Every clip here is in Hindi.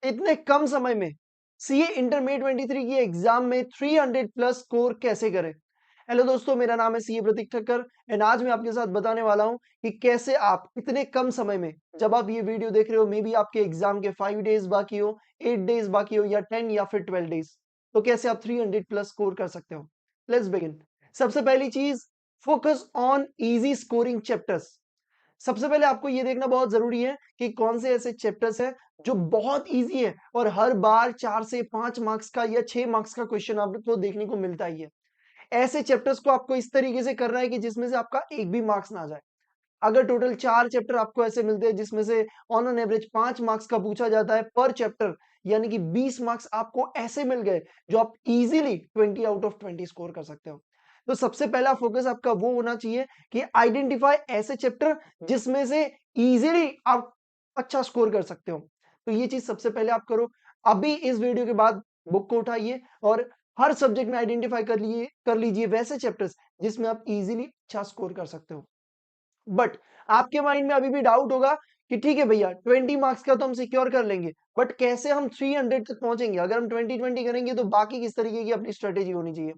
इतने कम समय में सीए इंटर मे 23 की एग्जाम में 300 प्लस स्कोर कैसे करें। हेलो दोस्तों, मेरा नाम है सीए प्रतीक ठक्कर एंड आज मैं आपके साथ बताने वाला हूं कि कैसे आप इतने कम समय में, जब आप ये वीडियो देख रहे हो मे बी आपके एग्जाम के 5 डेज बाकी हो, 8 डेज बाकी हो या 10 या फिर 12 डेज, तो कैसे आप 300 प्लस स्कोर कर सकते हो। Let's begin. सबसे पहली चीज, focus on easy scoring chapters. सबसे पहले आपको यह देखना बहुत जरूरी है कि कौन से ऐसे चैप्टर्स हैं जो बहुत इजी है और हर बार 4 से 5 मार्क्स का या 6 मार्क्स का क्वेश्चन आपको देखने को मिलता ही है। ऐसे चैप्टर्स को आपको इस तरीके से करना है कि जिसमें से आपका एक भी मार्क्स ना जाए। अगर टोटल 4 चैप्टर आपको ऐसे मिलते हैं जिसमें से ऑन एन एवरेज 5 मार्क्स का पूछा जाता है पर चैप्टर, यानी कि 20 मार्क्स आपको ऐसे मिल गए जो आप इजीली 20 आउट ऑफ 20 स्कोर कर सकते हो। तो सबसे पहला फोकस आपका वो होना चाहिए कि आइडेंटिफाई ऐसे चैप्टर जिसमें से इजीली आप अच्छा स्कोर कर सकते हो। तो ये चीज सबसे पहले आप करो। अभी इस वीडियो के बाद बुक को उठाइए और हर सब्जेक्ट में आइडेंटिफाई कर लीजिए वैसे चैप्टर्स जिसमें आप इजीली अच्छा स्कोर कर सकते हो। बट आपके माइंड में अभी भी डाउट होगा कि ठीक है भैया, 20 मार्क्स का तो हम सिक्योर कर लेंगे, बट कैसे हम 300 तक पहुंचेंगे। अगर हम 20-20 करेंगे तो बाकी किस तरीके की अपनी स्ट्रेटेजी होनी चाहिए।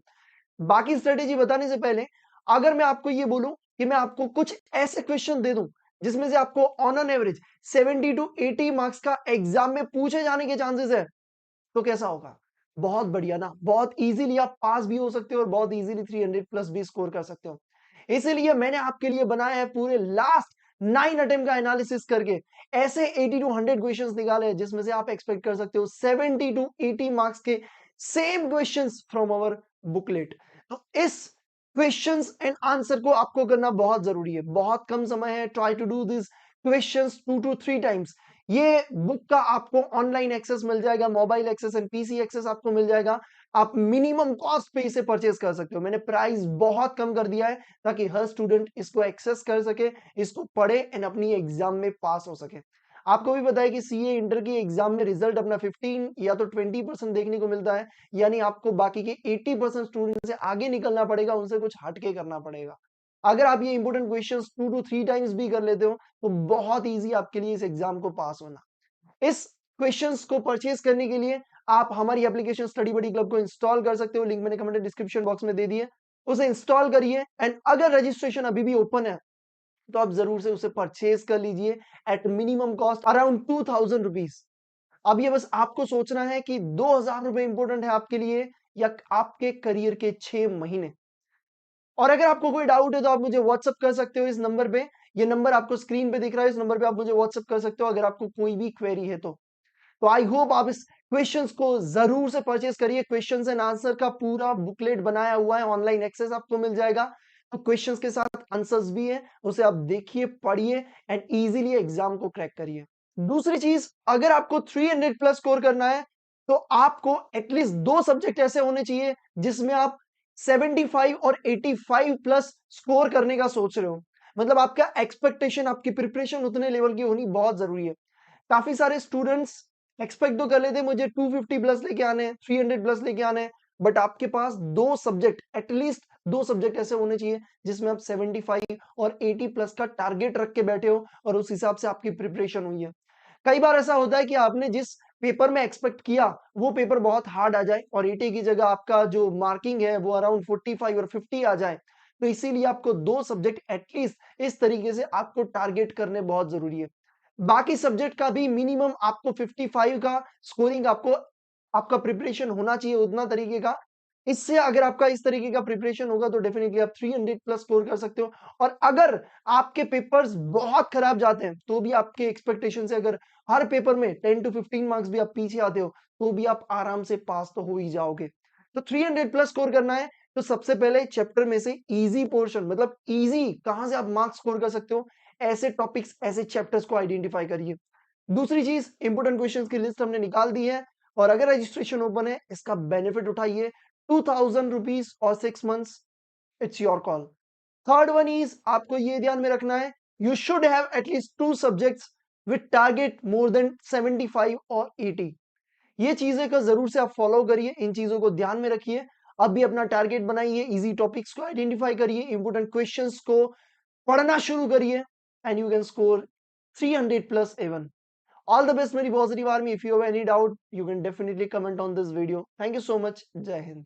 बाकी स्ट्रेटेजी बताने से पहले अगर मैं आपको ये बोलूं कि मैं आपको कुछ ऐसे क्वेश्चन दे दूं जिसमें से आपको on an average 70 to 80 marks का एग्जाम में पूछे जाने के चांसेस है, तो कैसा होगा। बहुत बढ़िया ना, बहुत इजीली आप पास भी हो सकते हो और बहुत इजीली 300 प्लस भी स्कोर कर सकते हो। इसीलिए मैंने आपके लिए बनाया है पूरे लास्ट 9 अटेम्प्ट का एनालिसिस करके ऐसे 80 टू 100 क्वेश्चंस निकाले हैं जिसमें से आप एक्सपेक्ट कर सकते हो 70 टू 80 मार्क्स के same questions from our booklet. तो इस क्वेश्चंस एंड आंसर को आपको करना बहुत जरूरी है। बहुत कम समय है। Try to do this questions 2 to 3 times. ये बुक का आपको ऑनलाइन एक्सेस मिल जाएगा, mobile access and PC access आपको मिल जाएगा। आप मिनिमम कॉस्ट पे इसे परचेज कर सकते हो। मैंने प्राइस बहुत कम कर दिया है ताकि हर स्टूडेंट इसको एक्सेस कर सके, इसको पढ़े एंड अपनी एग्जाम में पास हो सके। आपको भी पता है कि सीए इंटर की एग्जाम में रिजल्ट अपना 15 या तो 20% देखने को मिलता है, यानी आपको बाकी के 80% स्टूडेंट से आगे निकलना पड़ेगा, उनसे कुछ हटके करना पड़ेगा। अगर आप ये इंपोर्टेंट क्वेश्चंस 2 to 3 टाइम्स भी कर लेते हो तो बहुत इजी आपके लिए इस एग्जाम को पास होना। इस क्वेश्चंस को परचेज करने के लिए आप हमारी एप्लीकेशन स्टडी बडी क्लब को इंस्टॉल कर सकते हो। लिंक मैंने कमेंट डिस्क्रिप्शन बॉक्स में दे दिए, उसे इंस्टॉल करिए एंड अगर रजिस्ट्रेशन अभी भी ओपन है तो आप जरूर से उसे परचेज कर लीजिए at minimum cost around 2000 rupees. अब ये बस आपको सोचना है कि 2000 रुपए इंपोर्टेंट है आपके लिए या आपके करियर के 6 महीने। और अगर आपको कोई डाउट है तो आप मुझे व्हाट्सअप कर सकते हो इस नंबर पे। ये नंबर आपको स्क्रीन पे दिख रहा है, इस नंबर पे आप मुझे व्हाट्सअप कर सकते हो अगर आपको कोई भी क्वेरी है तो आई होप आप इस क्वेश्चंस को जरूर से परचेज करिए। क्वेश्चंस एंड आंसर का पूरा बुकलेट बनाया हुआ है, ऑनलाइन एक्सेस आपको मिल जाएगा। तो क्वेश्चंस के साथ आंसर्स भी है, उसे आप देखिए, पढ़िए एंड इजीली एग्जाम को क्रैक करिए। दूसरी चीज, अगर आपको 300 प्लस स्कोर करना है तो आपको एटलीस्ट 2 सब्जेक्ट ऐसे होने चाहिए जिसमें आप 75 और 85 प्लस स्कोर करने का सोच रहे हो। मतलब आपका एक्सपेक्टेशन, आपकी प्रिपरेशन उतने लेवल की होनी बहुत जरूरी है। काफी सारे स्टूडेंट्स एक्सपेक्ट तो कर लेते मुझे 250 प्लस लेके आने हैं, 300 प्लस लेके आने हैं, बट आपके पास 2 सब्जेक्ट, एटलीस्ट 2 सब्जेक्ट ऐसे होने चाहिए जिसमें आप 75 और 80 प्लस का टारगेट रख के बैठे हो और उस हिसाब से आपकी प्रिपरेशन हुई है। कई बार ऐसा होता है कि आपने जिस पेपर में एक्सपेक्ट किया वो पेपर बहुत हार्ड आ जाए और 80 की जगह आपका जो मार्किंग है वो अराउंड 45 और 50 आ जाए। तो इसीलिए आपको 2 सब्जेक्ट एटलीस्ट इस तरीके से आपको टारगेट करने बहुत जरूरी है। बाकी सब्जेक्ट का भी मिनिमम आपको 55 का स्कोरिंग आपको, आपका प्रिपरेशन होना चाहिए उतना तरीके का। इससे अगर आपका इस तरीके का प्रिपरेशन होगा तो डेफिनेटली आप 300 प्लस स्कोर कर सकते हो। और अगर आपके पेपर्स बहुत खराब जाते हैं तो भी आपके एक्सपेक्टेशन से अगर हर पेपर में 10 टू 15 मार्क्स भी आप पीछे आते हो तो भी आप आराम से पास तो हो ही जाओगे। तो 300 प्लस स्कोर करना है तो सबसे पहले चैप्टर में से इजी पोर्शन, मतलब इजी कहां से आप मार्क्स स्कोर कर सकते हो, ऐसे टॉपिक्स, ऐसे चैप्टर्स को आइडेंटिफाई करिए। दूसरी चीज, इंपोर्टेंट क्वेश्चंस की लिस्ट हमने निकाल दी है और अगर रजिस्ट्रेशन ओपन है इसका बेनिफिट उठाइए। 2000 रुपीज और 6 months, it's your call. Third one is, आपको ये ध्यान में रखना है, you should have at least 2 subjects with target more than 75 और 80। ये चीजें का जरूर से आप फॉलो करिए, इन चीजों को ध्यान में रखिए। अब भी अपना टारगेट बनाइए, इजी टॉपिक्स को आइडेंटिफाई करिए, इंपोर्टेंट क्वेश्चंस को पढ़ना शुरू करिए and you can score 300 plus even. All the best मेरी positive army. If you have any doubt you can definitely comment on this video. Thank you so much. जय हिंद।